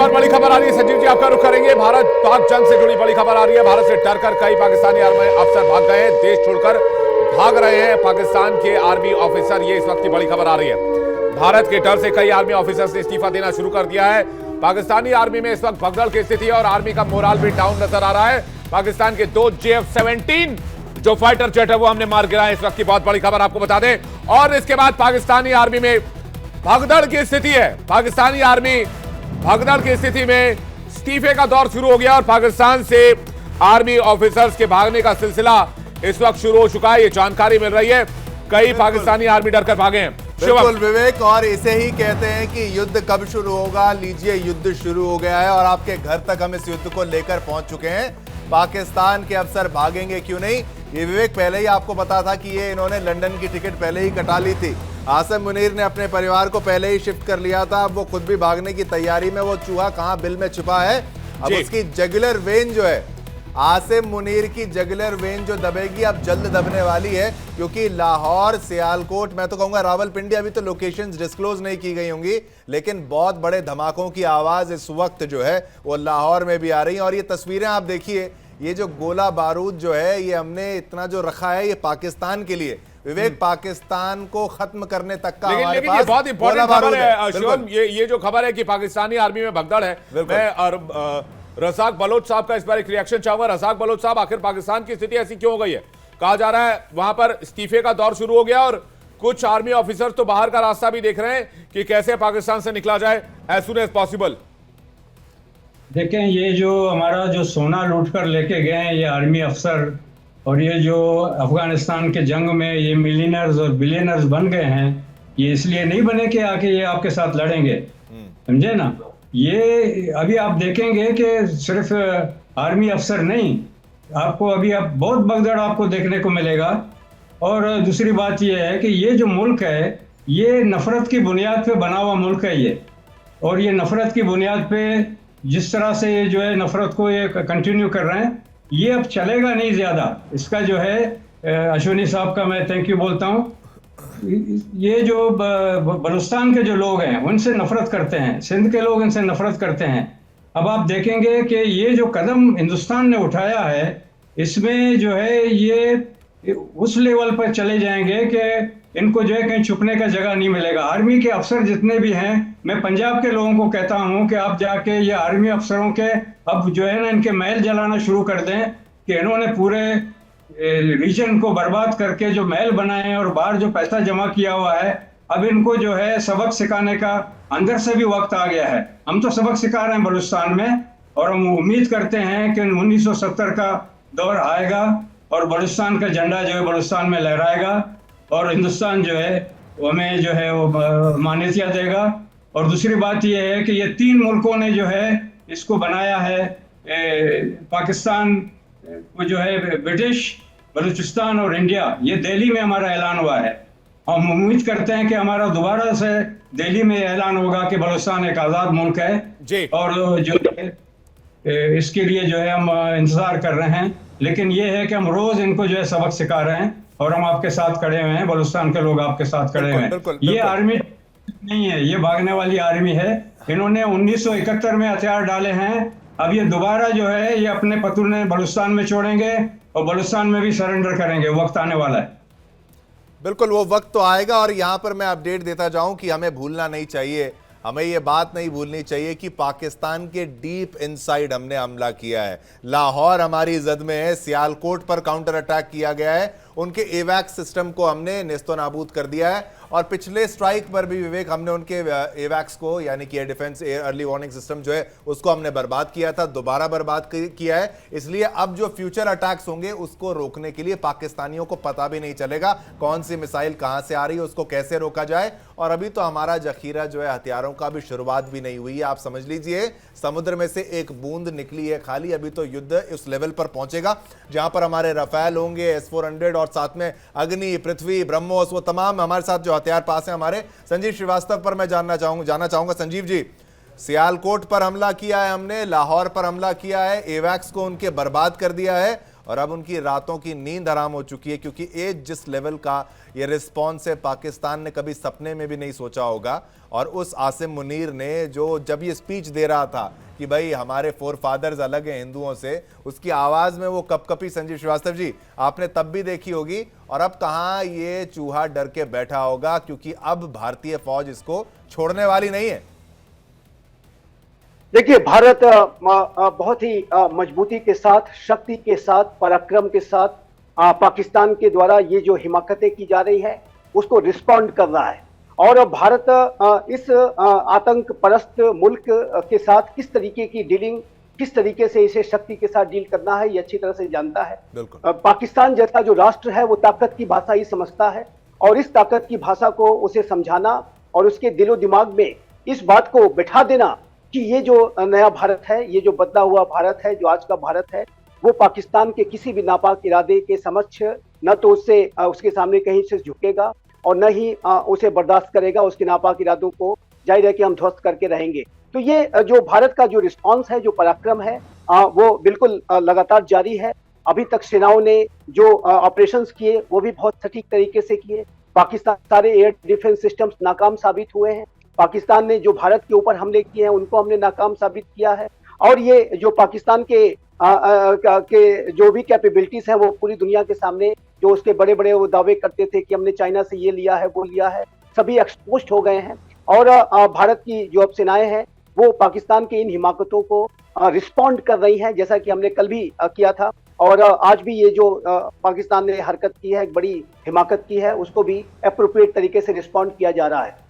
बहुत बड़ी खबर आ रही है संजीव जी, आपका रुख करेंगे। भारत पाक जंग से जुड़ी बड़ी खबर आ रही है। भारत से डरकर कई पाकिस्तानी आर्मी अफसर भाग गए हैं, देश छोड़कर भाग रहे हैं पाकिस्तान के आर्मी ऑफिसर। ये इस वक्त की बड़ी खबर आ रही है। भारत के डर से कई आर्मी ऑफिसर्स ने इस्तीफा देना शुरू कर दिया है। पाकिस्तानी आर्मी में इस वक्त भगदड़ की स्थिति है और आर्मी का मोराल भी डाउन नजर आ रहा है। पाकिस्तान के 2 JF-17 जो फाइटर जेट है वो हमने मार गिराए। इस वक्त की बहुत बड़ी खबर आपको बता दें। और इसके बाद पाकिस्तानी आर्मी में भगदड़ की स्थिति है। पाकिस्तानी आर्मी भगदड़ की स्थिति में इस्तीफे का दौर शुरू हो गया और पाकिस्तान से आर्मी ऑफिसर्स के भागने का सिलसिला इस वक्त शुरू हो चुका है। ये जानकारी मिल रही है, कई पाकिस्तानी आर्मी डरकर भागे हैं। बिल्कुल विवेक, और इसे ही कहते हैं कि युद्ध कब शुरू होगा। लीजिए, युद्ध शुरू हो गया है और आपके घर तक हम इस युद्ध को लेकर पहुंच चुके हैं। पाकिस्तान के अफसर भागेंगे क्यों नहीं, ये विवेक पहले ही आपको पता था कि ये इन्होंने लंदन की टिकट पहले ही कटा ली थी। आसिम मुनीर ने अपने परिवार को पहले ही शिफ्ट कर लिया था। अब वो खुद भी भागने की तैयारी में, वो चूहा कहां बिल में छुपा है। अब उसकी जगुलर वेन जो है, आसिम मुनीर की जगुलर वेन जो दबेगी अब जल्द दबने वाली है, क्योंकि लाहौर, सियालकोट, मैं तो कहूंगा रावलपिंडी, अभी तो लोकेशंस डिस्क्लोज नहीं की गई होंगी, लेकिन बहुत बड़े धमाकों की आवाज इस वक्त जो है वो लाहौर में भी आ रही है। और ये तस्वीरें आप देखिए, ये जो गोला बारूद जो है ये हमने इतना जो रखा है ये पाकिस्तान के लिए, विवेक, पाकिस्तान को खत्म करने तक का हमारे पास ये बहुत इंपॉर्टेंट खबर है शिवम। ये जो खबर है कि पाकिस्तानी आर्मी में भगदड़ है, मैं और रज़ाक बलोच साहब का इस बार एक रिएक्शन चाहूंगा। रज़ाक बलोच साहब, आखिर पाकिस्तान की स्थिति ऐसी क्यों हो गई है? कहा जा रहा है वहां पर इस्तीफे का दौर शुरू हो गया और कुछ आर्मी ऑफिसर तो बाहर का रास्ता भी देख रहे हैं कि कैसे पाकिस्तान से निकला जाए एज सुन एज पॉसिबल। देखें, ये जो हमारा जो सोना लूट कर लेके गए हैं ये आर्मी अफसर, और ये जो अफगानिस्तान के जंग में ये मिलियनर्स और बिलियनर्स बन गए हैं, ये इसलिए नहीं बने कि आके ये आपके साथ लड़ेंगे, समझे ना। ये अभी आप देखेंगे कि सिर्फ आर्मी अफसर नहीं, आपको अभी आप बहुत भगदड़ आपको देखने को मिलेगा। और दूसरी बात ये है कि ये जो मुल्क है ये नफरत की बुनियाद पे बना हुआ मुल्क है ये, और ये नफरत की बुनियाद पे जिस तरह से ये जो है नफरत को ये कंटिन्यू कर रहे हैं, ये अब चलेगा नहीं ज़्यादा। इसका जो है अश्विनी साहब का मैं थैंक यू बोलता हूँ। ये जो बलूचिस्तान के जो लोग हैं उनसे नफरत करते हैं, सिंध के लोग इनसे नफरत करते हैं। अब आप देखेंगे कि ये जो कदम हिंदुस्तान ने उठाया है इसमें जो है ये उस लेवल पर चले जाएंगे कि इनको जो है कहीं छुपने का जगह नहीं मिलेगा। आर्मी के अफसर जितने भी हैं, मैं पंजाब के लोगों को कहता हूं कि आप जाके ये आर्मी अफसरों के अब जो है ना इनके महल जलाना शुरू कर दें कि इन्होंने पूरे रीजन को बर्बाद करके जो महल बनाए हैं और बाहर जो पैसा जमा किया हुआ है, अब इनको जो है सबक सिखाने का अंदर से भी वक्त आ गया है। हम तो सबक सिखा रहे हैं बलूचिस्तान में, और हम उम्मीद करते हैं कि 1970 का दौर आएगा और बलूचिस्तान का झंडा जो है बलूचिस्तान में लहराएगा और हिंदुस्तान जो है वो हमें जो है वो मान्यता देगा। और दूसरी बात ये है कि ये 3 मुल्कों ने जो है इसको बनाया है, पाकिस्तान को जो है ब्रिटिश, बलूचिस्तान और इंडिया, ये दिल्ली में हमारा ऐलान हुआ है। हम उम्मीद करते हैं कि हमारा दोबारा से दिल्ली में ऐलान होगा कि बलूचिस्तान एक आज़ाद मुल्क है जी। और जो इसके लिए जो है हम इंतजार कर रहे हैं, लेकिन ये है कि हम रोज इनको जो है सबक सिखा रहे हैं और हम आपके साथ खड़े हुए हैं, बलूचिस्तान के लोग आपके साथ खड़े हुए हैं। ये आर्मी नहीं है, ये भागने वाली आर्मी है। इन्होंने 1971 में हथियार डाले हैं, अब ये दोबारा जो है ये अपने पतूने बलूचिस्तान में छोड़ेंगे और बलूचिस्तान में भी सरेंडर करेंगे। वक्त आने वाला है। बिल्कुल, वो वक्त तो आएगा। और यहां पर मैं अपडेट देता जाऊं कि हमें भूलना नहीं चाहिए, हमें ये बात नहीं भूलनी चाहिए कि पाकिस्तान के डीप इनसाइड हमने हमला किया है। लाहौर हमारी जद में है, सियालकोट पर काउंटर अटैक किया गया है, उनके एवैक्स सिस्टम को हमने नेस्तो नाबूद कर दिया है। और पिछले स्ट्राइक पर भी विवेक हमने उनके एवैक्स को, यानी कि air defence air early warning system जो है उसको हमने बर्बाद किया था, दोबारा बर्बाद किया है। इसलिए अब जो फ्यूचर अटैक्स होंगे उसको रोकने के लिए पाकिस्तानियों को पता भी नहीं चलेगा कौन सी मिसाइल कहां से आ रही है, उसको कैसे रोका जाए। और अभी तो हमारा जखीरा जो है हथियारों का भी शुरुआत भी नहीं हुई है। आप समझ लीजिए समुद्र में से एक बूंद निकली है खाली। अभी तो युद्ध उस लेवल पर पहुंचेगा जहां पर हमारे रफेल होंगे, S-400 और साथ में अग्नि, पृथ्वी, ब्रह्मोस, वो तमाम हमारे साथ जो हथियार पास है। हमारे संजीव श्रीवास्तव पर मैं जाना चाहूंगा। संजीव जी, सियालकोट पर हमला किया है हमने, लाहौर पर हमला किया है, एवैक्स को उनके बर्बाद कर दिया है और अब उनकी रातों की नींद हराम हो चुकी है, क्योंकि ये जिस लेवल का ये रिस्पॉन्स है पाकिस्तान ने कभी सपने में भी नहीं सोचा होगा। और उस आसिम मुनीर ने जो जब ये स्पीच दे रहा था कि भाई हमारे फोर फादर्स अलग हैं हिंदुओं से, उसकी आवाज में वो कपकपी संजीव श्रीवास्तव जी आपने तब भी देखी होगी। और अब कहां ये चूहा डर के बैठा होगा, क्योंकि अब भारतीय फौज इसको छोड़ने वाली नहीं है। देखिए, भारत बहुत ही मजबूती के साथ, शक्ति के साथ, पराक्रम के साथ पाकिस्तान के द्वारा ये जो हिमाकतें की जा रही है उसको रिस्पॉन्ड कर रहा है। और भारत इस आतंक परस्त मुल्क के साथ किस तरीके की डीलिंग, किस तरीके से इसे शक्ति के साथ डील करना है, ये अच्छी तरह से जानता है। पाकिस्तान जैसा जो राष्ट्र है वो ताकत की भाषा ही समझता है, और इस ताकत की भाषा को उसे समझाना और उसके दिलो दिमाग में इस बात को बैठा देना कि ये जो नया भारत है, ये जो बदला हुआ भारत है, जो आज का भारत है, वो पाकिस्तान के किसी भी नापाक इरादे के समक्ष न तो उसके सामने कहीं से झुकेगा और न ही उसे बर्दाश्त करेगा। उसके नापाक इरादों को जाहिर है कि हम ध्वस्त करके रहेंगे। तो ये जो भारत का जो रिस्पॉन्स है, जो पराक्रम है, वो बिल्कुल लगातार जारी है। अभी तक सेनाओं ने जो ऑपरेशंस किए वो भी बहुत सटीक तरीके से किए। पाकिस्तान सारे एयर डिफेंस सिस्टम्स नाकाम साबित हुए हैं। पाकिस्तान ने जो भारत के ऊपर हमले किए हैं उनको हमने नाकाम साबित किया है। और ये जो पाकिस्तान के जो भी कैपेबिलिटीज हैं वो पूरी दुनिया के सामने, जो उसके बड़े बड़े वो दावे करते थे कि हमने चाइना से ये लिया है, वो लिया है, सभी एक्सपोज्ड हो गए हैं। और भारत की जो अब सेनाएं हैं वो पाकिस्तान के इन हिमाकतों को रिस्पॉन्ड कर रही हैं, जैसा कि हमने कल भी किया था। और आज भी ये जो पाकिस्तान ने हरकत की है, एक बड़ी हिमाकत की है, उसको भी एप्रोप्रिएट तरीके से रिस्पॉन्ड किया जा रहा है।